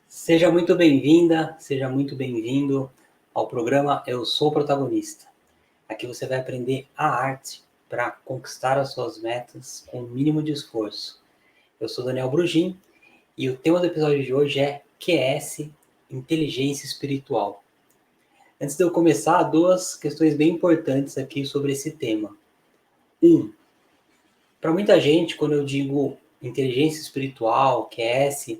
Seja muito bem-vinda, seja muito bem-vindo ao programa Eu Sou o Protagonista. Aqui você vai aprender a arte para conquistar as suas metas com o mínimo de esforço. Eu sou Daniel Brugin e o tema do episódio de hoje é QS, Inteligência Espiritual. Antes de eu começar, duas questões bem importantes aqui sobre esse tema. Para muita gente, quando eu digo inteligência espiritual, QS,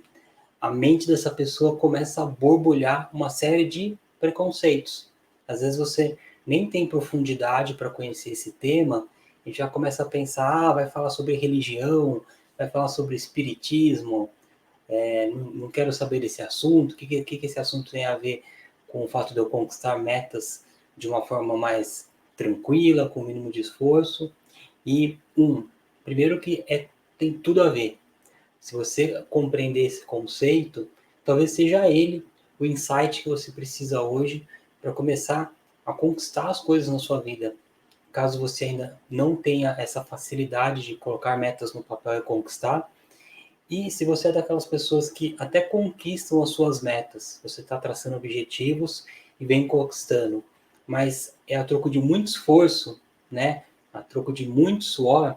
a mente dessa pessoa começa a borbulhar uma série de preconceitos. Às vezes você nem tem profundidade para conhecer esse tema e já começa a pensar, vai falar sobre religião, vai falar sobre espiritismo, não quero saber desse assunto, o que esse assunto tem a ver com o fato de eu conquistar metas de uma forma mais tranquila, com o mínimo de esforço. E, primeiro que tem tudo a ver. Se você compreender esse conceito, talvez seja ele o insight que você precisa hoje para começar a conquistar as coisas na sua vida. Caso você ainda não tenha essa facilidade de colocar metas no papel e conquistar, e se você é daquelas pessoas que até conquistam as suas metas, você está traçando objetivos e vem conquistando, mas é a troco de muito esforço, né? A troco de muito suor,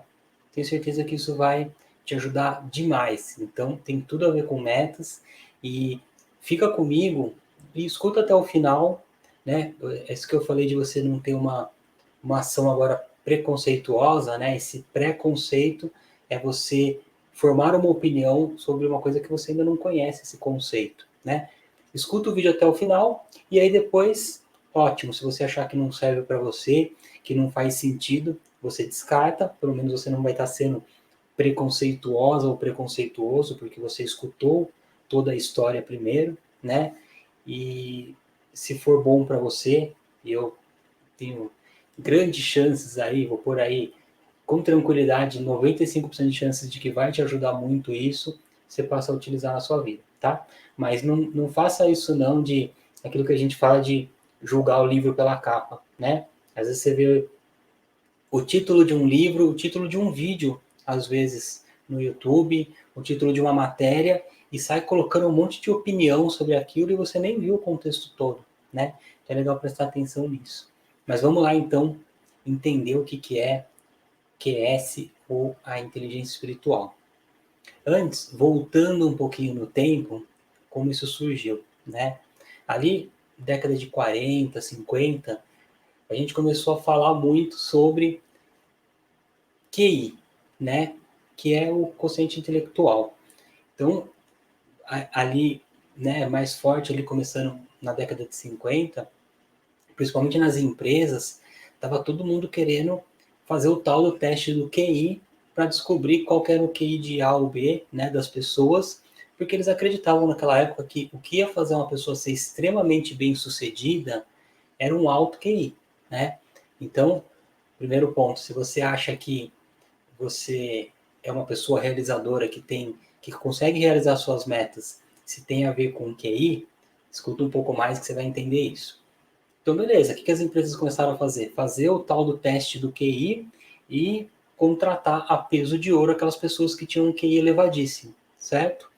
tenho certeza que isso vai te ajudar demais. Então, tem tudo a ver com metas e fica comigo e escuta até o final, né? É isso que eu falei de você não ter uma ação agora preconceituosa, né? Esse preconceito é você formar uma opinião sobre uma coisa que você ainda não conhece esse conceito, né? Escuta o vídeo até o final e aí depois, ótimo, se você achar que não serve para você, que não faz sentido, você descarta, pelo menos você não vai estar sendo preconceituosa ou preconceituoso, porque você escutou toda a história primeiro, né? E se for bom para você, eu tenho grandes chances aí, vou por aí com tranquilidade, 95% de chances de que vai te ajudar muito isso, você passa a utilizar na sua vida, tá? Mas não faça isso não de aquilo que a gente fala de julgar o livro pela capa, né? Às vezes você vê o título de um livro, o título de um vídeo, às vezes no YouTube, o título de uma matéria, e sai colocando um monte de opinião sobre aquilo e você nem viu o contexto todo, né? Então é legal prestar atenção nisso. Mas vamos lá então entender o que é QS ou a inteligência espiritual. Antes, voltando um pouquinho no tempo, como isso surgiu, né? Ali, década de 40, 50, a gente começou a falar muito sobre QI, né? Que é o quociente intelectual. Então, ali, né, mais forte ali começando na década de 50, principalmente nas empresas, estava todo mundo querendo fazer o tal do teste do QI para descobrir qual era o QI de A ou B, né, das pessoas, porque eles acreditavam naquela época que o que ia fazer uma pessoa ser extremamente bem-sucedida era um alto QI, né? Então, primeiro ponto, se você acha que você é uma pessoa realizadora que consegue realizar suas metas, se tem a ver com QI, escuta um pouco mais que você vai entender isso. Então, beleza, o que as empresas começaram a fazer? Fazer o tal do teste do QI e contratar a peso de ouro aquelas pessoas que tinham um QI elevadíssimo, certo?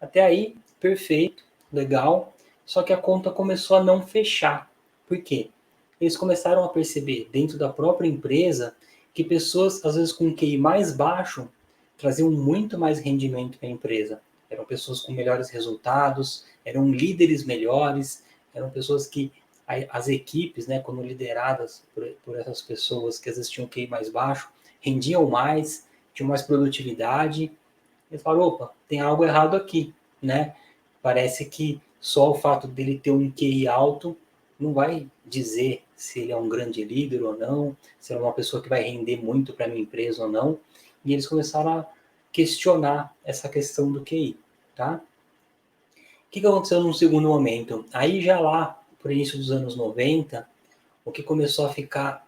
Até aí, perfeito, legal, só que a conta começou a não fechar. Por quê? Eles começaram a perceber dentro da própria empresa que pessoas, às vezes com um QI mais baixo, traziam muito mais rendimento para a empresa. Eram pessoas com melhores resultados, eram líderes melhores, eram pessoas que as equipes, né, quando lideradas por essas pessoas que às vezes tinham um QI mais baixo, rendiam mais, tinham mais produtividade. Eles falaram, opa, tem algo errado aqui, né? Parece que só o fato dele ter um QI alto não vai dizer se ele é um grande líder ou não, se ele é uma pessoa que vai render muito para a minha empresa ou não. E eles começaram a questionar essa questão do QI, tá? O que aconteceu num segundo momento? Aí já lá, por início dos anos 90, o que começou a ficar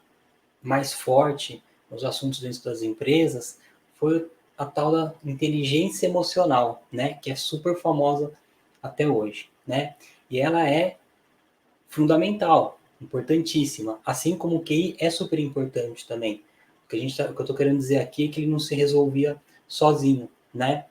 mais forte nos assuntos dentro das empresas foi a tal da inteligência emocional, né, que é super famosa até hoje, né? E ela é fundamental, importantíssima, assim como o QI é super importante também. O que eu estou querendo dizer aqui é que ele não se resolvia sozinho, né?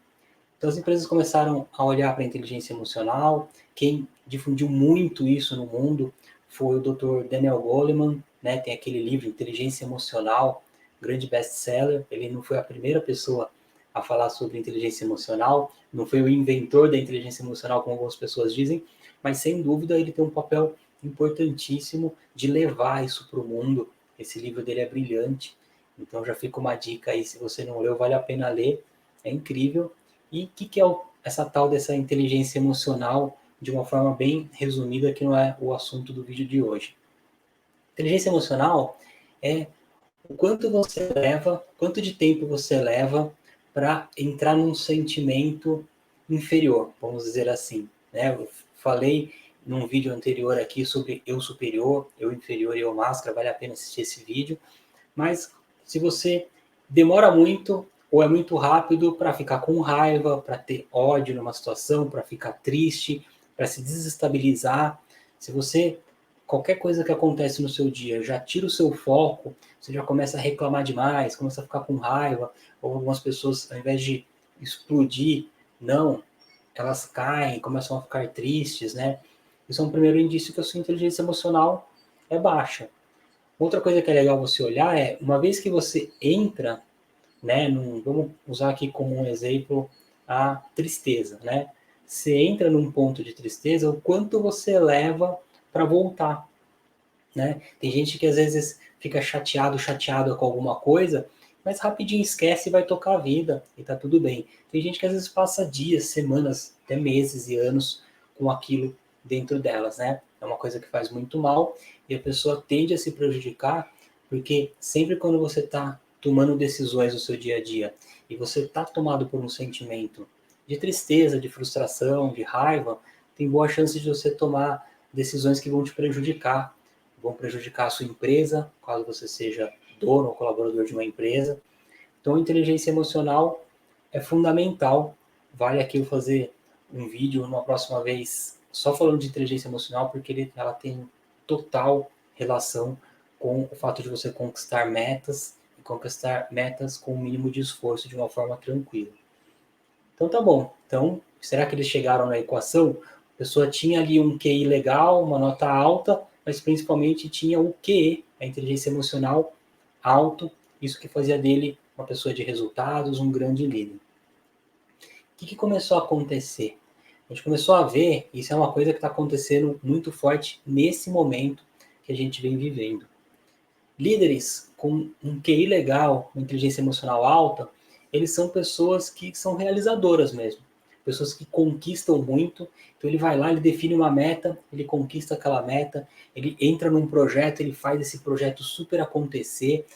Então, as empresas começaram a olhar para a inteligência emocional. Quem difundiu muito isso no mundo foi o Dr. Daniel Goleman, né? Tem aquele livro Inteligência Emocional, grande best-seller. Ele não foi a primeira pessoa a falar sobre inteligência emocional, não foi o inventor da inteligência emocional, como algumas pessoas dizem, mas sem dúvida ele tem um papel importantíssimo de levar isso para o mundo. Esse livro dele é brilhante, então já fica uma dica aí, se você não leu, vale a pena ler, é incrível. E o que é essa tal dessa inteligência emocional, de uma forma bem resumida, que não é o assunto do vídeo de hoje. Inteligência emocional é o quanto você leva, quanto de tempo você leva para entrar num sentimento inferior, vamos dizer assim. Né? Eu falei num vídeo anterior aqui sobre eu superior, eu inferior e eu máscara, vale a pena assistir esse vídeo. Mas se você demora muito ou é muito rápido para ficar com raiva, para ter ódio numa situação, para ficar triste, para se desestabilizar, se você qualquer coisa que acontece no seu dia já tira o seu foco, você já começa a reclamar demais, começa a ficar com raiva, ou algumas pessoas, ao invés de explodir, não, elas caem, começam a ficar tristes, né? Isso é um primeiro indício que a sua inteligência emocional é baixa. Outra coisa que é legal você olhar é, uma vez que você entra, né, vamos usar aqui como um exemplo a tristeza, né? Você entra num ponto de tristeza, o quanto você leva para voltar, né? Tem gente que às vezes fica chateado com alguma coisa, mas rapidinho esquece e vai tocar a vida e tá tudo bem. Tem gente que às vezes passa dias, semanas, até meses e anos com aquilo dentro delas, né? É uma coisa que faz muito mal e a pessoa tende a se prejudicar porque sempre quando você está tomando decisões no seu dia a dia e você está tomado por um sentimento de tristeza, de frustração, de raiva, tem boa chance de você tomar decisões que vão te prejudicar, vão prejudicar a sua empresa, caso você seja dono ou colaborador de uma empresa. Então, a inteligência emocional é fundamental. Vale aqui eu fazer um vídeo uma próxima vez só falando de inteligência emocional, porque ela tem total relação com o fato de você conquistar metas e conquistar metas com o mínimo de esforço de uma forma tranquila. Então tá bom. Então, será que eles chegaram na equação? A pessoa tinha ali um QI legal, uma nota alta, mas principalmente tinha o QE, a inteligência emocional, alto, isso que fazia dele uma pessoa de resultados, um grande líder. O que começou a acontecer? A gente começou a ver, isso é uma coisa que está acontecendo muito forte nesse momento que a gente vem vivendo. Líderes com um QI legal, uma inteligência emocional alta, eles são pessoas que são realizadoras mesmo. Pessoas que conquistam muito. Então ele vai lá, ele define uma meta, ele conquista aquela meta, ele entra num projeto, ele faz esse projeto super acontecer.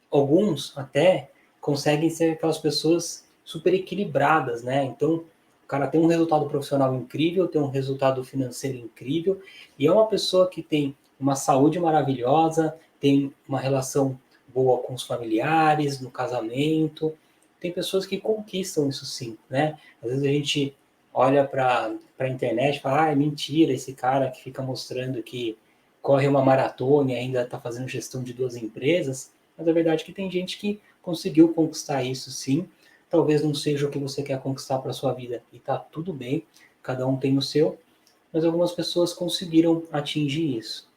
Alguns até conseguem ser aquelas pessoas super equilibradas, né? Então o cara tem um resultado profissional incrível, tem um resultado financeiro incrível, e é uma pessoa que tem uma saúde maravilhosa, tem uma relação boa com os familiares, no casamento. Tem pessoas que conquistam isso sim, né? Às vezes a gente olha para a internet e fala, ah, é mentira esse cara que fica mostrando que corre uma maratona e ainda está fazendo gestão de 2 empresas, mas a verdade é que tem gente que conseguiu conquistar isso sim. Talvez não seja o que você quer conquistar para sua vida e tá tudo bem, cada um tem o seu, mas algumas pessoas conseguiram atingir isso.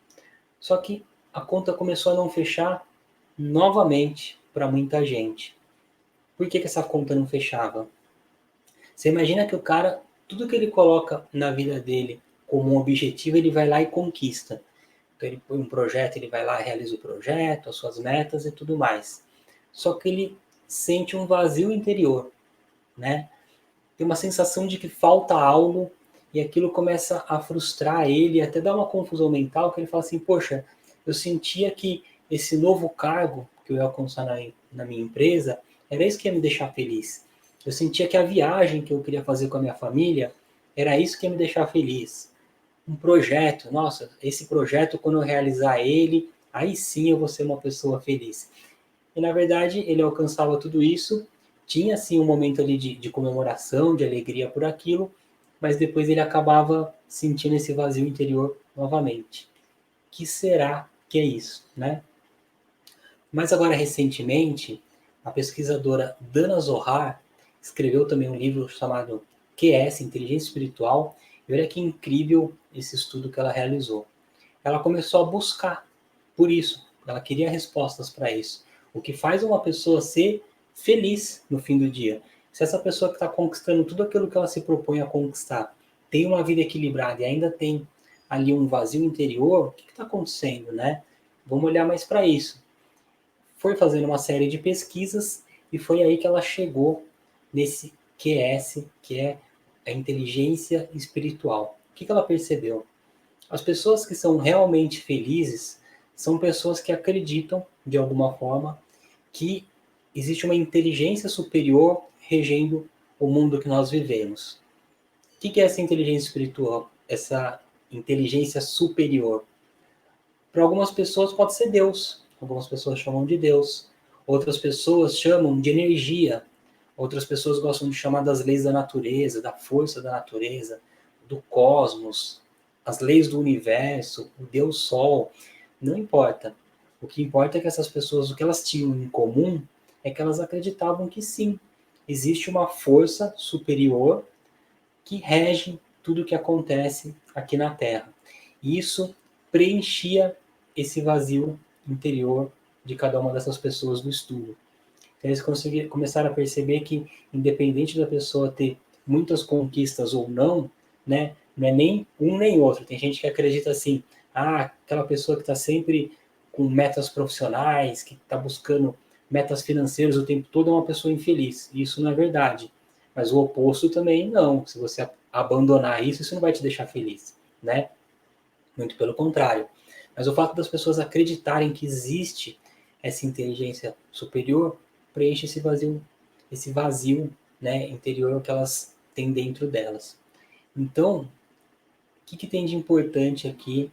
Só que a conta começou a não fechar novamente para muita gente. Por que essa conta não fechava? Você imagina que o cara, tudo que ele coloca na vida dele como um objetivo, ele vai lá e conquista. Então ele põe um projeto, ele vai lá, realiza o projeto, as suas metas e tudo mais. Só que ele sente um vazio interior, né? Tem uma sensação de que falta algo e aquilo começa a frustrar ele, até dá uma confusão mental, que ele fala assim, poxa, eu sentia que esse novo cargo que eu ia alcançar na minha empresa, era isso que ia me deixar feliz. Eu sentia que a viagem que eu queria fazer com a minha família, era isso que ia me deixar feliz. Um projeto, nossa, esse projeto, quando eu realizar ele, aí sim eu vou ser uma pessoa feliz. E na verdade ele alcançava tudo isso, tinha sim um momento ali de comemoração, de alegria por aquilo, mas depois ele acabava sentindo esse vazio interior novamente. Que será que é isso, né? Mas agora recentemente, a pesquisadora Dana Zohar escreveu também um livro chamado QS, Inteligência Espiritual, e olha que incrível esse estudo que ela realizou. Ela começou a buscar por isso, ela queria respostas para isso. O que faz uma pessoa ser feliz no fim do dia? Se essa pessoa que está conquistando tudo aquilo que ela se propõe a conquistar tem uma vida equilibrada e ainda tem ali um vazio interior, o que está acontecendo, né? Vamos olhar mais para isso. Foi fazendo uma série de pesquisas e foi aí que ela chegou nesse QS, que é a inteligência espiritual. O que ela percebeu? As pessoas que são realmente felizes são pessoas que acreditam, de alguma forma, que existe uma inteligência superior regendo o mundo que nós vivemos. O que é essa inteligência espiritual? Essa inteligência superior? Para algumas pessoas pode ser Deus. Algumas pessoas chamam de Deus. Outras pessoas chamam de energia. Outras pessoas gostam de chamar das leis da natureza, da força da natureza, do cosmos, as leis do universo, o Deus Sol. Não importa. O que importa é que essas pessoas, o que elas tinham em comum é que elas acreditavam que sim, existe uma força superior que rege tudo o que acontece aqui na Terra. E isso preenchia esse vazio interior de cada uma dessas pessoas do estudo. Então, eles começaram a perceber que, independente da pessoa ter muitas conquistas ou não, né, não é nem um nem outro. Tem gente que acredita assim, aquela pessoa que está sempre com metas profissionais, que está buscando metas financeiras o tempo todo é uma pessoa infeliz. Isso não é verdade. Mas o oposto também não. Se você abandonar isso, isso não vai te deixar feliz, né? Muito pelo contrário. Mas o fato das pessoas acreditarem que existe essa inteligência superior preenche esse vazio, né, interior que elas têm dentro delas. Então, o que tem de importante aqui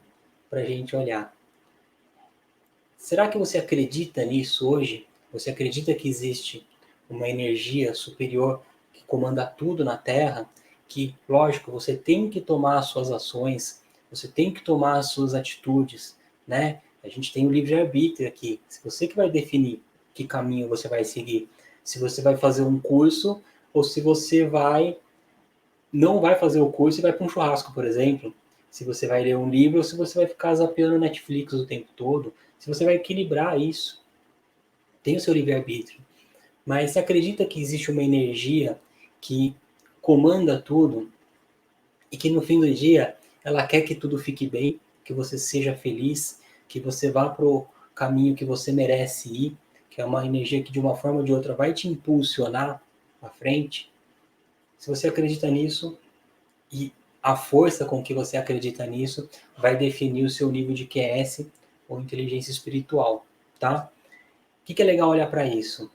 para a gente olhar? Será que você acredita nisso hoje? Você acredita que existe uma energia superior que comanda tudo na Terra? Que, lógico, você tem que tomar as suas ações, você tem que tomar as suas atitudes, né? A gente tem o livre-arbítrio aqui. Se você que vai definir que caminho você vai seguir, se você vai fazer um curso ou se você não vai fazer o curso e vai para um churrasco, por exemplo. Se você vai ler um livro ou se você vai ficar zapeando Netflix o tempo todo. Se você vai equilibrar isso. Tem o seu livre-arbítrio. Mas você acredita que existe uma energia que comanda tudo e que no fim do dia ela quer que tudo fique bem, que você seja feliz, que você vá para o caminho que você merece ir, que é uma energia que de uma forma ou de outra vai te impulsionar à frente? Se você acredita nisso, e a força com que você acredita nisso vai definir o seu nível de QS ou inteligência espiritual, tá? O que é legal olhar para isso?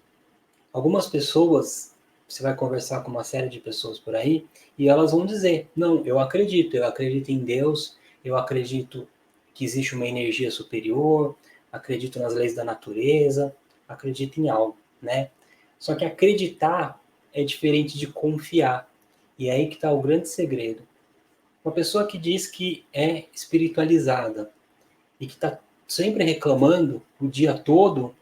Algumas pessoas, você vai conversar com uma série de pessoas por aí, e elas vão dizer, não, eu acredito em Deus, eu acredito que existe uma energia superior, acredito nas leis da natureza, acredito em algo, né? Só que acreditar é diferente de confiar. E é aí que está o grande segredo. Uma pessoa que diz que é espiritualizada e que está sempre reclamando o dia todo,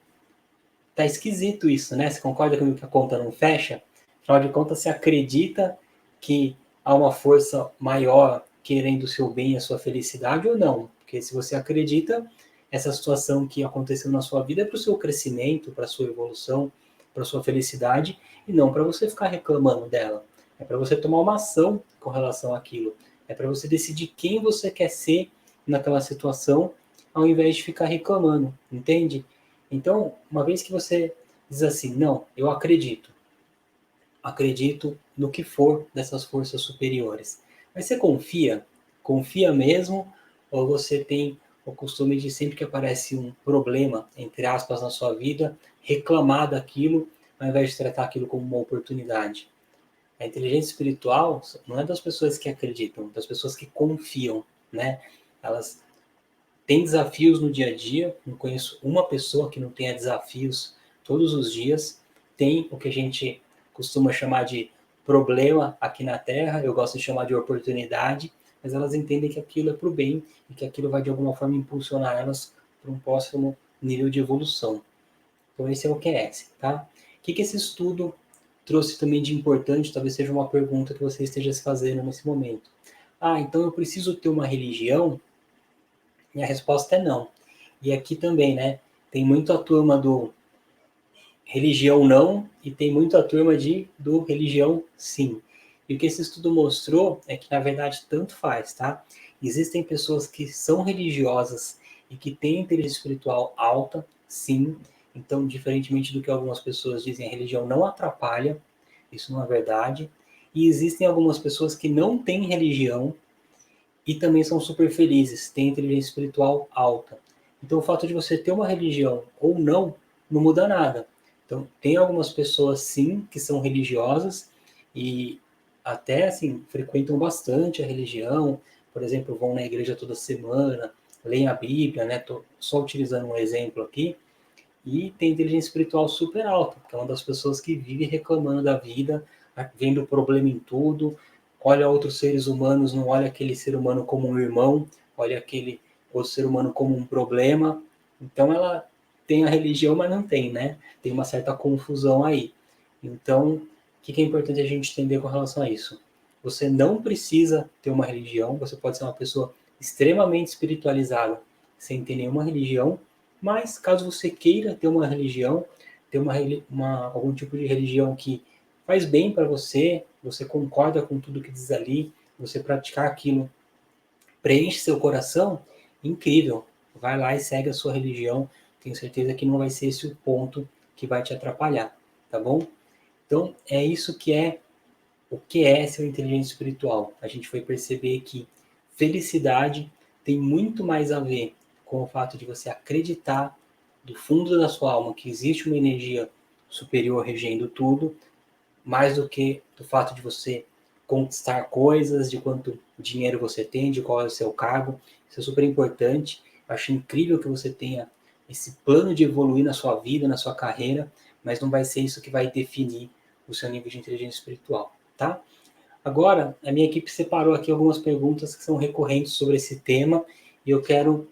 tá esquisito isso, né? Você concorda comigo que a conta não fecha? Afinal de contas, você acredita que há uma força maior querendo o seu bem e a sua felicidade ou não? Porque se você acredita, essa situação que aconteceu na sua vida é para o seu crescimento, para a sua evolução, para a sua felicidade, e não para você ficar reclamando dela. É para você tomar uma ação com relação àquilo. É para você decidir quem você quer ser naquela situação, ao invés de ficar reclamando, entende? Então, uma vez que você diz assim, não, eu acredito no que for dessas forças superiores. Mas você confia? Confia mesmo? Ou você tem o costume de sempre que aparece um problema, entre aspas, na sua vida, reclamar daquilo, ao invés de tratar aquilo como uma oportunidade? A inteligência espiritual não é das pessoas que acreditam, das pessoas que confiam, né? Elas têm desafios no dia a dia, não conheço uma pessoa que não tenha desafios todos os dias, tem o que a gente costuma chamar de problema aqui na Terra, eu gosto de chamar de oportunidade, mas elas entendem que aquilo é para o bem e que aquilo vai de alguma forma impulsionar elas para um próximo nível de evolução. Então esse é o QS, tá? O que esse estudo trouxe também de importante, talvez seja uma pergunta que você esteja se fazendo nesse momento. Ah, então eu preciso ter uma religião? E a resposta é não. E aqui também, né, tem muito a turma do religião não e tem muito a turma do religião sim. E o que esse estudo mostrou é que, na verdade, tanto faz, tá? Existem pessoas que são religiosas e que têm inteligência espiritual alta, sim. Então, diferentemente do que algumas pessoas dizem, a religião não atrapalha, isso não é verdade. E existem algumas pessoas que não têm religião e também são super felizes, têm inteligência espiritual alta. Então, o fato de você ter uma religião ou não, não muda nada. Então, tem algumas pessoas, sim, que são religiosas e até, assim, frequentam bastante a religião, por exemplo, vão na igreja toda semana, leem a Bíblia, né? Tô só utilizando um exemplo aqui, e tem inteligência espiritual super alta, porque é uma das pessoas que vive reclamando da vida, vendo problema em tudo, olha outros seres humanos, não olha aquele ser humano como um irmão, olha aquele outro ser humano como um problema. Então ela tem a religião, mas não tem, né? Tem uma certa confusão aí. Então, o que é importante a gente entender com relação a isso? Você não precisa ter uma religião, você pode ser uma pessoa extremamente espiritualizada sem ter nenhuma religião, mas caso você queira ter uma religião, ter algum tipo de religião que faz bem para você, você concorda com tudo que diz ali, você praticar aquilo, preenche seu coração, incrível. Vai lá e segue a sua religião. Tenho certeza que não vai ser esse o ponto que vai te atrapalhar, tá bom? Então, é isso que é o que é ser inteligência espiritual. A gente foi perceber que felicidade tem muito mais a ver com o fato de você acreditar do fundo da sua alma que existe uma energia superior regendo tudo, mais do que do fato de você conquistar coisas, de quanto dinheiro você tem, de qual é o seu cargo. Isso é super importante. Eu acho incrível que você tenha esse plano de evoluir na sua vida, na sua carreira, mas não vai ser isso que vai definir o seu nível de inteligência espiritual, tá? Agora, a minha equipe separou aqui algumas perguntas que são recorrentes sobre esse tema e eu quero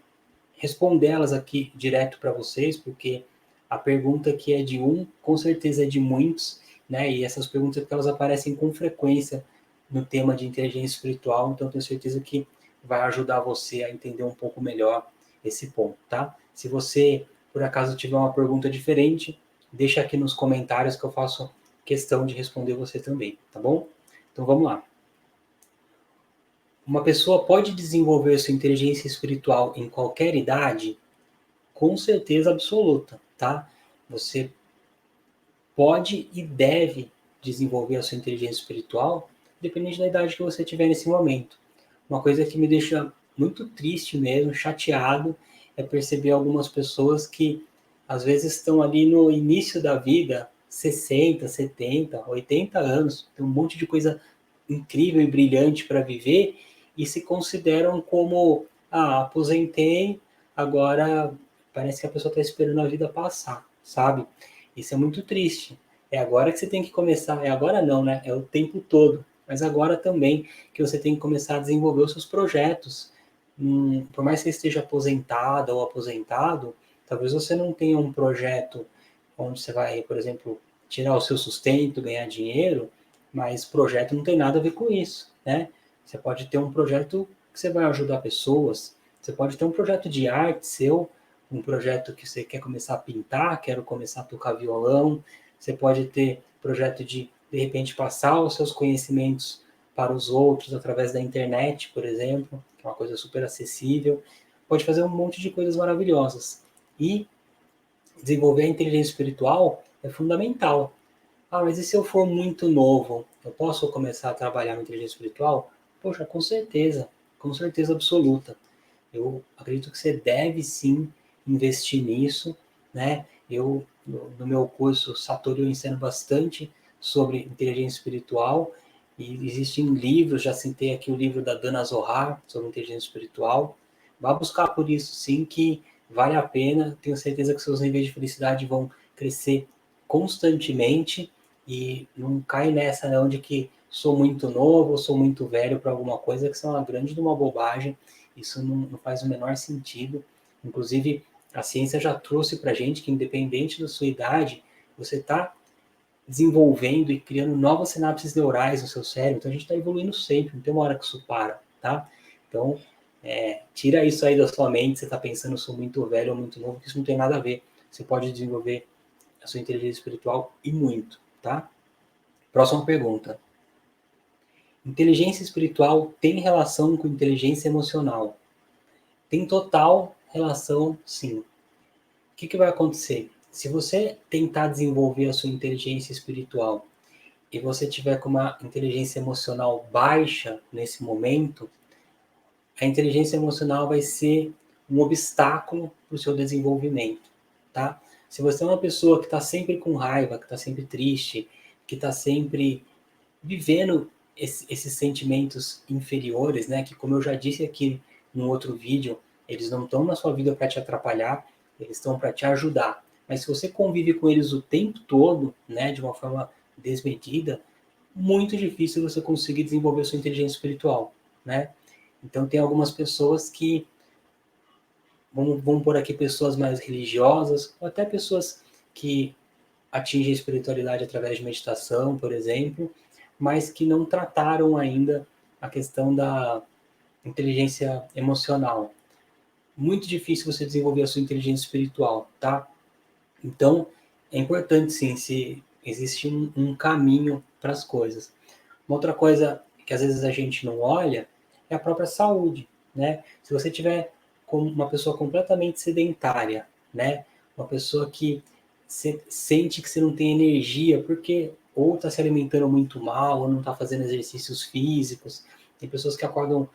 respondê-las aqui direto para vocês, porque a pergunta que é de um, com certeza é de muitos, né? E essas perguntas porque elas aparecem com frequência no tema de inteligência espiritual, então tenho certeza que vai ajudar você a entender um pouco melhor esse ponto, tá? Se você, por acaso, tiver uma pergunta diferente, deixa aqui nos comentários que eu faço questão de responder você também, tá bom? Então vamos lá. Uma pessoa pode desenvolver sua inteligência espiritual em qualquer idade? Com certeza absoluta, tá? Você pode e deve desenvolver a sua inteligência espiritual, dependendo da idade que você tiver nesse momento. Uma coisa que me deixa muito triste mesmo, chateado, é perceber algumas pessoas que às vezes estão ali no início da vida, 60, 70, 80 anos, tem um monte de coisa incrível e brilhante para viver e se consideram como, aposentei, agora parece que a pessoa está esperando a vida passar, sabe? Isso é muito triste. É agora que você tem que começar, é agora não, né? É o tempo todo, mas agora também que você tem que começar a desenvolver os seus projetos. Por mais que você esteja aposentada ou aposentado, talvez você não tenha um projeto onde você vai, por exemplo, tirar o seu sustento, ganhar dinheiro, mas projeto não tem nada a ver com isso, né? Você pode ter um projeto que você vai ajudar pessoas, você pode ter um projeto de arte seu, um projeto que você quer começar a pintar, quero começar a tocar violão, você pode ter projeto de repente, passar os seus conhecimentos para os outros através da internet, por exemplo, que é uma coisa super acessível, pode fazer um monte de coisas maravilhosas. E desenvolver a inteligência espiritual é fundamental. Ah, mas e se eu for muito novo, eu posso começar a trabalhar na inteligência espiritual? Poxa, com certeza absoluta. Eu acredito que você deve sim investir nisso, né? Eu, no meu curso Satori, eu ensino bastante sobre inteligência espiritual e existem livros, já citei aqui o livro da Dana Zohar sobre inteligência espiritual. Vá buscar por isso sim, que vale a pena. Tenho certeza que seus níveis de felicidade vão crescer constantemente e não cai nessa não de que sou muito novo, sou muito velho para alguma coisa, que isso é uma grande de uma bobagem. Isso não faz o menor sentido. Inclusive, a ciência já trouxe para a gente que, independente da sua idade, você está desenvolvendo e criando novas sinapses neurais no seu cérebro. Então a gente está evoluindo sempre, não tem uma hora que isso para, tá? Então, tira isso aí da sua mente, você está pensando, eu sou muito velho ou muito novo, que isso não tem nada a ver. Você pode desenvolver a sua inteligência espiritual e muito, tá? Próxima pergunta. Inteligência espiritual tem relação com inteligência emocional? Tem total relação, sim. O que vai acontecer? Se você tentar desenvolver a sua inteligência espiritual e você tiver com uma inteligência emocional baixa nesse momento, a inteligência emocional vai ser um obstáculo para o seu desenvolvimento, tá? Se você é uma pessoa que está sempre com raiva, que está sempre triste, que está sempre vivendo esses sentimentos inferiores, né? Que, como eu já disse aqui no outro vídeo, eles não estão na sua vida para te atrapalhar, eles estão para te ajudar. Mas se você convive com eles o tempo todo, né, de uma forma desmedida, muito difícil você conseguir desenvolver sua inteligência espiritual, né? Então tem algumas pessoas que, vamos por aqui, pessoas mais religiosas, ou até pessoas que atingem a espiritualidade através de meditação, por exemplo, mas que não trataram ainda a questão da inteligência emocional. Muito difícil você desenvolver a sua inteligência espiritual, tá? Então, é importante sim, se existe um caminho para as coisas. Uma outra coisa que às vezes a gente não olha é a própria saúde, né? Se você tiver como uma pessoa completamente sedentária, né? Uma pessoa que sente que você não tem energia porque ou está se alimentando muito mal, ou não está fazendo exercícios físicos. Tem pessoas que acordam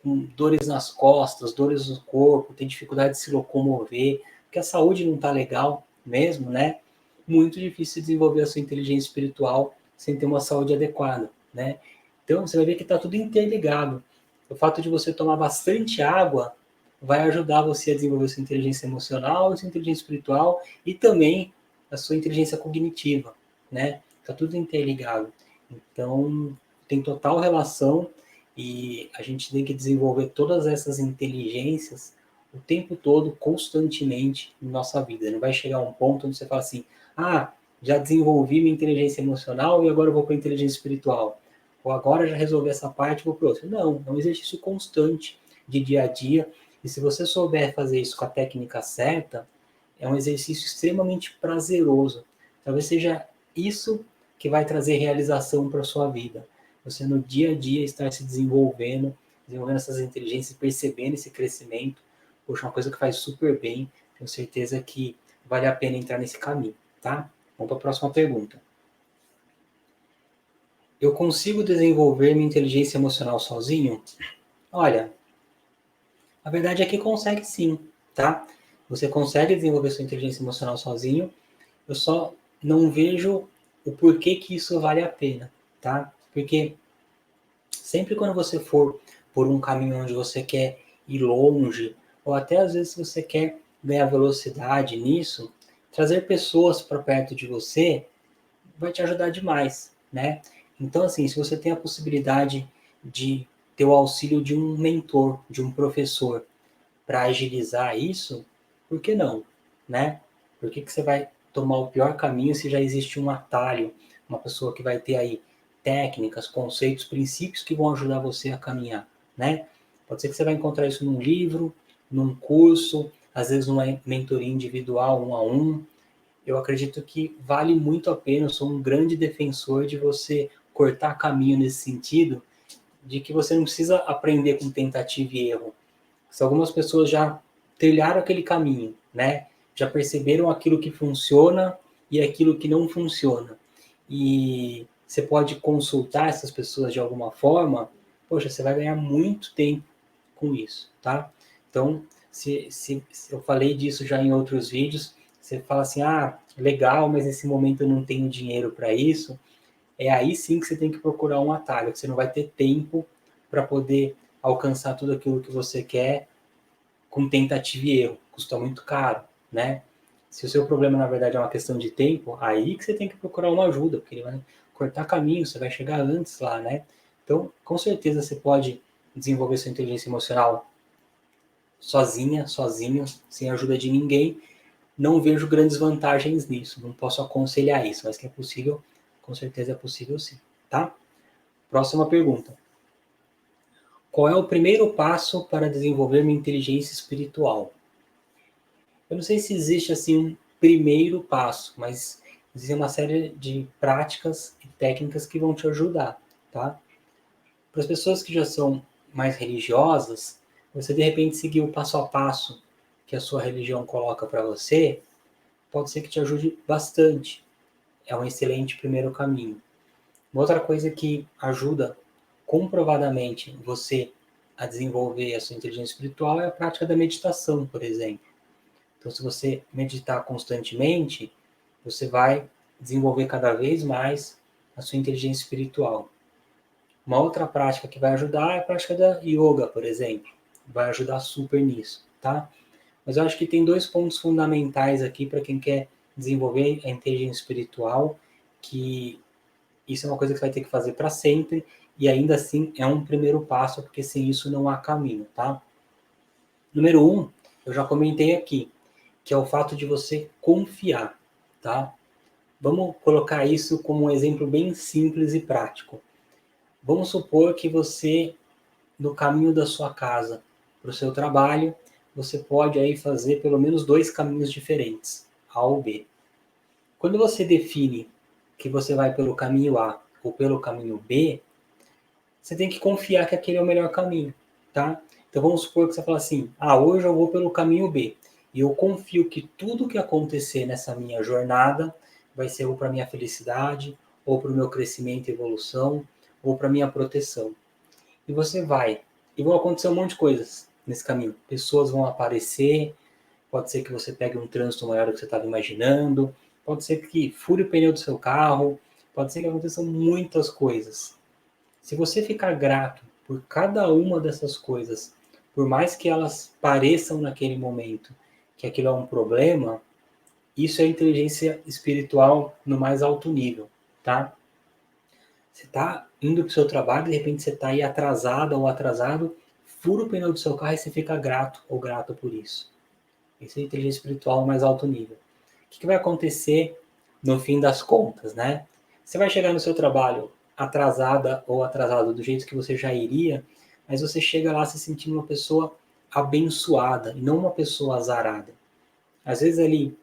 com dores nas costas, dores no corpo, tem dificuldade de se locomover, porque a saúde não está legal mesmo, né? Muito difícil desenvolver a sua inteligência espiritual sem ter uma saúde adequada, né? Então você vai ver que está tudo interligado. O fato de você tomar bastante água vai ajudar você a desenvolver sua inteligência emocional, sua inteligência espiritual e também a sua inteligência cognitiva, né? Está tudo interligado. Então tem total relação e a gente tem que desenvolver todas essas inteligências o tempo todo, constantemente, em nossa vida. Não vai chegar um ponto onde você fala assim, ah, já desenvolvi minha inteligência emocional e agora eu vou para a inteligência espiritual. Ou agora já resolvi essa parte e vou para outra. Não, é um exercício constante de dia a dia. E se você souber fazer isso com a técnica certa, é um exercício extremamente prazeroso. Talvez seja isso que vai trazer realização para a sua vida. Você no dia a dia estar se desenvolvendo, desenvolvendo essas inteligências, percebendo esse crescimento. Poxa, uma coisa que faz super bem. Tenho certeza que vale a pena entrar nesse caminho, tá? Vamos para a próxima pergunta. Eu consigo desenvolver minha inteligência emocional sozinho? Olha, a verdade é que consegue sim, tá? Você consegue desenvolver sua inteligência emocional sozinho, eu só não vejo o porquê que isso vale a pena, tá? Porque sempre quando você for por um caminho onde você quer ir longe, ou até às vezes você quer ganhar velocidade nisso, trazer pessoas para perto de você vai te ajudar demais, né? Então, assim, se você tem a possibilidade de ter o auxílio de um mentor, de um professor, para agilizar isso, por que não, né? Por que você vai tomar o pior caminho se já existe um atalho, uma pessoa que vai ter aí técnicas, conceitos, princípios que vão ajudar você a caminhar, né? Pode ser que você vai encontrar isso num livro, num curso, às vezes numa mentoria individual, um a um. Eu acredito que vale muito a pena, eu sou um grande defensor de você cortar caminho nesse sentido, de que você não precisa aprender com tentativa e erro. Se algumas pessoas já trilharam aquele caminho, né? Já perceberam aquilo que funciona e aquilo que não funciona. E você pode consultar essas pessoas de alguma forma, poxa, você vai ganhar muito tempo com isso, tá? Então, se eu falei disso já em outros vídeos, você fala assim, ah, legal, mas nesse momento eu não tenho dinheiro para isso, é aí sim que você tem que procurar um atalho, que você não vai ter tempo para poder alcançar tudo aquilo que você quer com tentativa e erro, custa muito caro, né? Se o seu problema, na verdade, é uma questão de tempo, aí que você tem que procurar uma ajuda, porque ele vai cortar caminho, você vai chegar antes lá, né? Então, com certeza você pode desenvolver sua inteligência emocional sozinha, sozinho, sem a ajuda de ninguém. Não vejo grandes vantagens nisso, não posso aconselhar isso, mas que é possível, com certeza é possível sim, tá? Próxima pergunta. Qual é o primeiro passo para desenvolver minha inteligência espiritual? Eu não sei se existe assim um primeiro passo, mas existe uma série de práticas e técnicas que vão te ajudar, tá? Para as pessoas que já são mais religiosas, você de repente seguir o passo a passo que a sua religião coloca para você, pode ser que te ajude bastante. É um excelente primeiro caminho. Uma outra coisa que ajuda comprovadamente você a desenvolver a sua inteligência espiritual é a prática da meditação, por exemplo. Então, se você meditar constantemente, você vai desenvolver cada vez mais a sua inteligência espiritual. Uma outra prática que vai ajudar é a prática da yoga, por exemplo. Vai ajudar super nisso, tá? Mas eu acho que tem dois pontos fundamentais aqui para quem quer desenvolver a inteligência espiritual, que isso é uma coisa que você vai ter que fazer para sempre, e ainda assim é um primeiro passo, porque sem isso não há caminho, tá? Número um, eu já comentei aqui, que é o fato de você confiar, tá? Vamos colocar isso como um exemplo bem simples e prático. Vamos supor que você, no caminho da sua casa para o seu trabalho, você pode aí fazer pelo menos dois caminhos diferentes, A ou B. Quando você define que você vai pelo caminho A ou pelo caminho B, você tem que confiar que aquele é o melhor caminho, tá? Então vamos supor que você fala assim, hoje eu vou pelo caminho B, e eu confio que tudo que acontecer nessa minha jornada vai ser ou para minha felicidade, ou para o meu crescimento e evolução, ou para minha proteção. E você vai, e vão acontecer um monte de coisas nesse caminho. Pessoas vão aparecer, pode ser que você pegue um trânsito maior do que você estava imaginando, pode ser que fure o pneu do seu carro, pode ser que aconteçam muitas coisas. Se você ficar grato por cada uma dessas coisas, por mais que elas pareçam naquele momento que aquilo é um problema, isso é inteligência espiritual no mais alto nível, tá? Você está indo para o seu trabalho, de repente você está aí atrasada ou atrasado, fura o pneu do seu carro e você fica grato ou grato por isso. Isso é inteligência espiritual no mais alto nível. O que vai acontecer no fim das contas, né? Você vai chegar no seu trabalho atrasada ou atrasado do jeito que você já iria, mas você chega lá se sentindo uma pessoa abençoada e não uma pessoa azarada. Às vezes ali,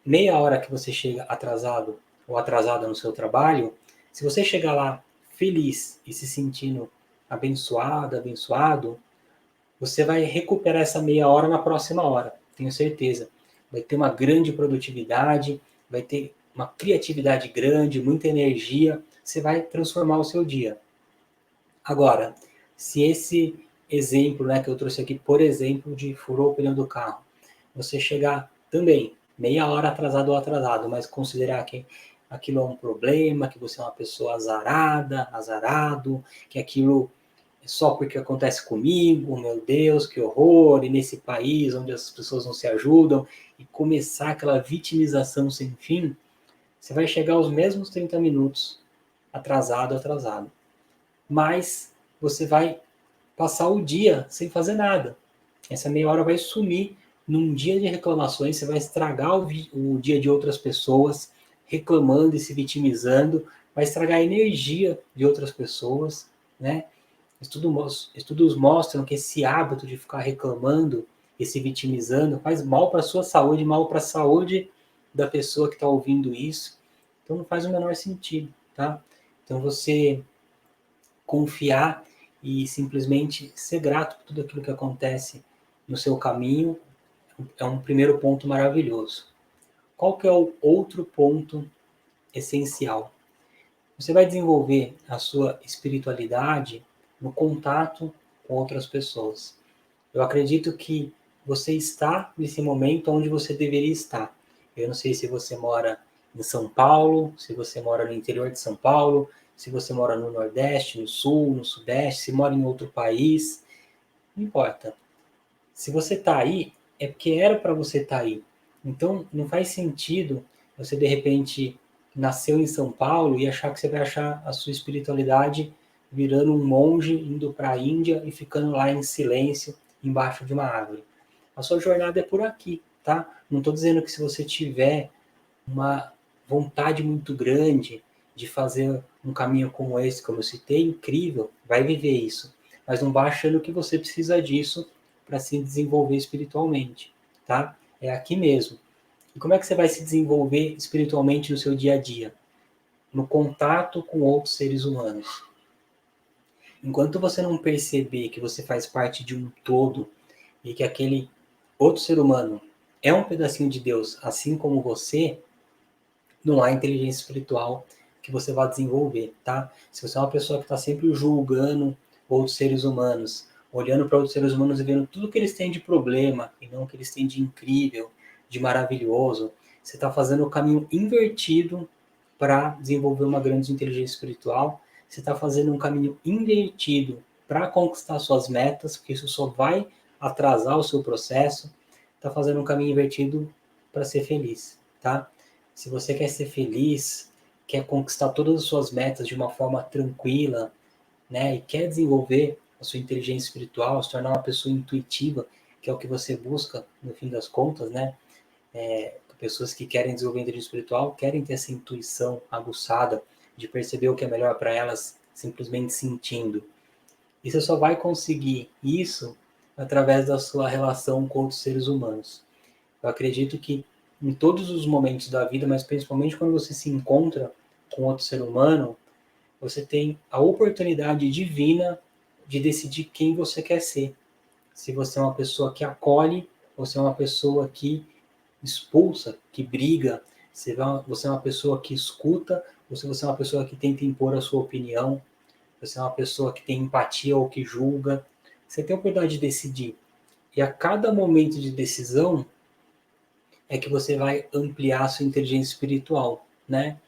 meia hora que você chega atrasado ou atrasada no seu trabalho, se você chegar lá feliz e se sentindo abençoada, abençoado, você vai recuperar essa meia hora na próxima hora, tenho certeza. Vai ter uma grande produtividade, vai ter uma criatividade grande, muita energia, você vai transformar o seu dia. Agora, se esse exemplo, né, que eu trouxe aqui, por exemplo, de furou o pneu do carro, você chegar também meia hora atrasado ou atrasado, mas considerar que aquilo é um problema, que você é uma pessoa azarada, azarado, que aquilo é só porque acontece comigo, meu Deus, que horror, e nesse país onde as pessoas não se ajudam, e começar aquela vitimização sem fim, você vai chegar aos mesmos 30 minutos atrasado, atrasado. Mas você vai passar o dia sem fazer nada. Essa meia hora vai sumir num dia de reclamações, você vai estragar o dia de outras pessoas, reclamando e se vitimizando, vai estragar a energia de outras pessoas, né? Estudos mostram que esse hábito de ficar reclamando e se vitimizando faz mal para a sua saúde, mal para a saúde da pessoa que está ouvindo isso. Então não faz o menor sentido, tá? Então você confiar e simplesmente ser grato por tudo aquilo que acontece no seu caminho é um primeiro ponto maravilhoso. Qual que é o outro ponto essencial? Você vai desenvolver a sua espiritualidade no contato com outras pessoas. Eu acredito que você está nesse momento onde você deveria estar. Eu não sei se você mora em São Paulo, se você mora no interior de São Paulo, se você mora no Nordeste, no Sul, no Sudeste, se mora em outro país, não importa. Se você está aí, é porque era para você estar aí. Então, não faz sentido você, de repente, nasceu em São Paulo e achar que você vai achar a sua espiritualidade virando um monge, indo para a Índia e ficando lá em silêncio, embaixo de uma árvore. A sua jornada é por aqui, tá? Não estou dizendo que se você tiver uma vontade muito grande de fazer um caminho como esse, como eu citei, incrível, vai viver isso. Mas não vá achando que você precisa disso para se desenvolver espiritualmente, tá? É aqui mesmo. E como é que você vai se desenvolver espiritualmente no seu dia a dia? No contato com outros seres humanos. Enquanto você não perceber que você faz parte de um todo e que aquele outro ser humano é um pedacinho de Deus, assim como você, não há inteligência espiritual que você vá desenvolver, tá? Se você é uma pessoa que está sempre julgando outros seres humanos, olhando para outros seres humanos e vendo tudo que eles têm de problema e não o que eles têm de incrível, de maravilhoso, você está fazendo o caminho invertido para desenvolver uma grande inteligência espiritual. Você está fazendo um caminho invertido para conquistar suas metas, porque isso só vai atrasar o seu processo. Está fazendo um caminho invertido para ser feliz, tá? Se você quer ser feliz, quer conquistar todas as suas metas de uma forma tranquila, né, e quer desenvolver a sua inteligência espiritual, se tornar uma pessoa intuitiva, que é o que você busca no fim das contas, né? Pessoas que querem desenvolver a inteligência espiritual querem ter essa intuição aguçada de perceber o que é melhor para elas simplesmente sentindo. E você só vai conseguir isso através da sua relação com outros seres humanos. Eu acredito que em todos os momentos da vida, mas principalmente quando você se encontra com outro ser humano, você tem a oportunidade divina de decidir quem você quer ser. Se você é uma pessoa que acolhe, ou se é uma pessoa que expulsa, que briga, se você é uma pessoa que escuta, ou se você é uma pessoa que tenta impor a sua opinião, você é uma pessoa que tem empatia ou que julga. Você tem a oportunidade de decidir. E a cada momento de decisão, é que você vai ampliar a sua inteligência espiritual, né?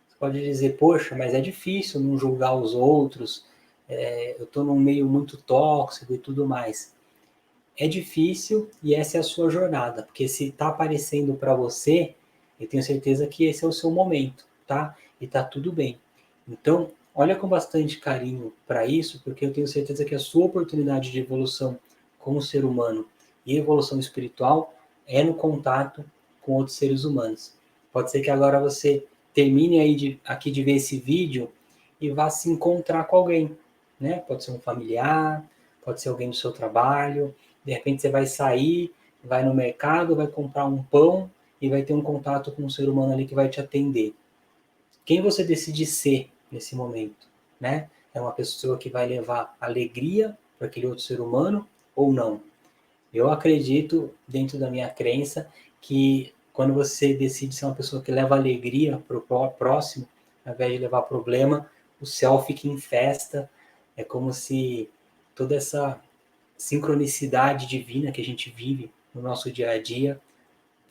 Você pode dizer, poxa, mas é difícil não julgar os outros, eu estou num meio muito tóxico e tudo mais. É difícil e essa é a sua jornada, porque se está aparecendo para você, eu tenho certeza que esse é o seu momento, tá? E tá tudo bem. Então, olha com bastante carinho para isso, porque eu tenho certeza que a sua oportunidade de evolução como ser humano e evolução espiritual é no contato com outros seres humanos. Pode ser que agora você termine aí aqui de ver esse vídeo e vá se encontrar com alguém, né? Pode ser um familiar, pode ser alguém do seu trabalho, de repente você vai sair, vai no mercado, vai comprar um pão e vai ter um contato com um ser humano ali que vai te atender. Quem você decide ser nesse momento, né? É uma pessoa que vai levar alegria para aquele outro ser humano ou não? Eu acredito, dentro da minha crença, que quando você decide ser uma pessoa que leva alegria para o próximo, ao invés de levar problema, o céu fica em festa. É como se toda essa sincronicidade divina que a gente vive no nosso dia a dia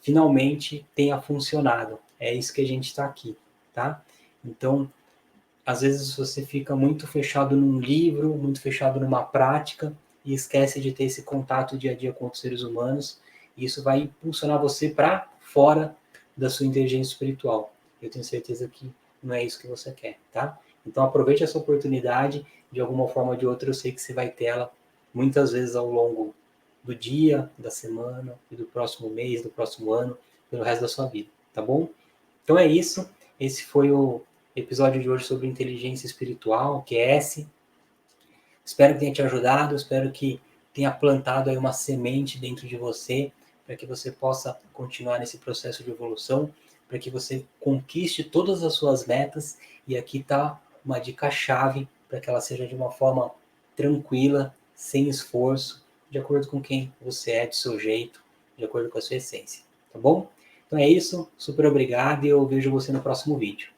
finalmente tenha funcionado. É isso que a gente está aqui, tá? Então, às vezes você fica muito fechado num livro, muito fechado numa prática e esquece de ter esse contato dia a dia com os seres humanos, e isso vai impulsionar você para fora da sua inteligência espiritual. Eu tenho certeza que não é isso que você quer, tá? Então aproveite essa oportunidade, de alguma forma ou de outra eu sei que você vai ter ela muitas vezes ao longo do dia, da semana e do próximo mês, do próximo ano, pelo resto da sua vida, tá bom? Então é isso. Esse foi o episódio de hoje sobre inteligência espiritual, QS. Espero que tenha te ajudado, espero que tenha plantado aí uma semente dentro de você, para que você possa continuar nesse processo de evolução, para que você conquiste todas as suas metas. E aqui está uma dica-chave para que ela seja de uma forma tranquila, sem esforço, de acordo com quem você é, de seu jeito, de acordo com a sua essência. Tá bom? Então é isso, super obrigado e eu vejo você no próximo vídeo.